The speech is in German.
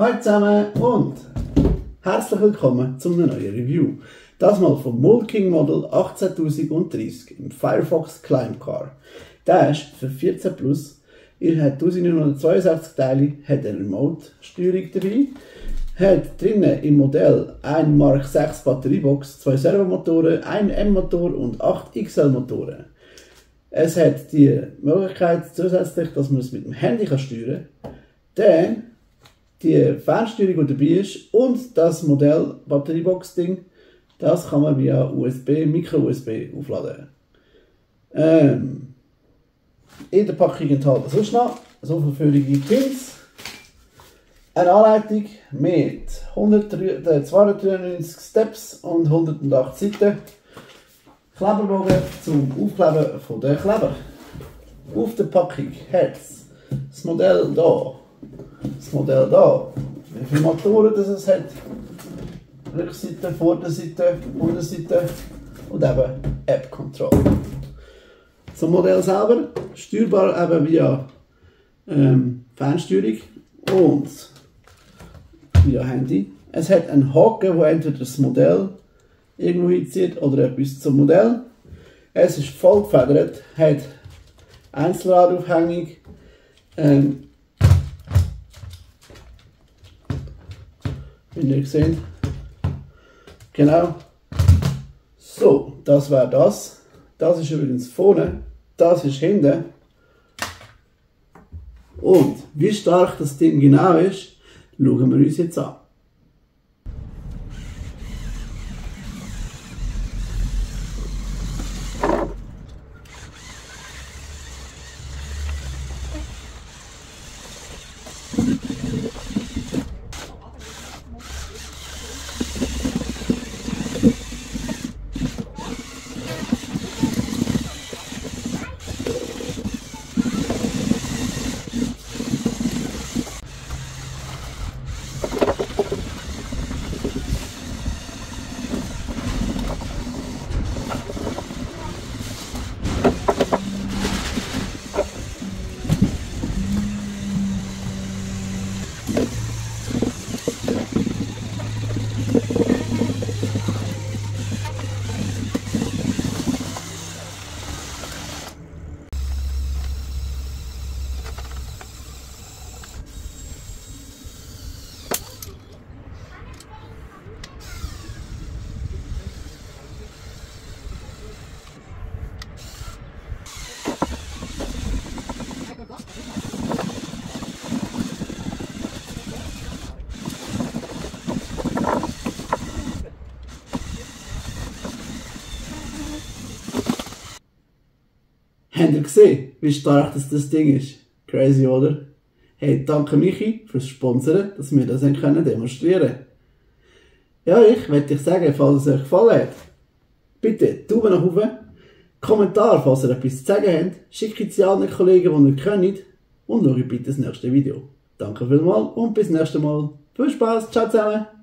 Hallo zusammen und herzlich willkommen zu einem neuen Review. Das mal vom Molking Model 18030 im Firefox Climb Car. Der ist für 14 plus. Er hat 1962 Teile, hat eine Remote-Steuerung dabei, hat drinnen im Modell eine Mark 6 Batteriebox, 2 Servomotoren, ein M-Motor und 8 XL-Motoren. Es hat die Möglichkeit zusätzlich, dass man es mit dem Handy steuern kann. Dann die Fernsteuerung, die dabei ist, und das Modell Batteriebox-Ding, das kann man via USB, Micro-USB aufladen. In der Packung enthalten sonst noch so verführige Pins, eine Anleitung mit 293 Steps und 108 Seiten, Kleberbogen zum Aufkleben von der Kleber. Auf der Packung hat es das Modell hier. Wie viele Motoren es hat, Rückseite, Vorderseite, Unterseite und eben App Control. Zum Modell selber, steuerbar eben via Fernsteuerung und via Handy. Es hat einen Haken, wo entweder das Modell irgendwo hinzieht oder etwas zum Modell. Es ist voll gefedert, hat Einzelradaufhängung, wie ihr seht. Genau. So, das wäre das. Das ist übrigens vorne, das ist hinten. Und wie stark das Ding genau ist, schauen wir uns jetzt an. Habt ihr gesehen, wie stark das Ding ist? Crazy, oder? Hey, danke Michi fürs Sponsoren, dass wir das demonstrieren können. Ja, ich möchte euch sagen, falls es euch gefallen hat, bitte Daumen nach oben, Kommentar, falls ihr etwas zu sagen habt, schickt es allen Kollegen, die ihr könnt, und schaut bitte das nächste Video. Danke vielmals und bis zum nächsten Mal. Viel Spaß, ciao zusammen!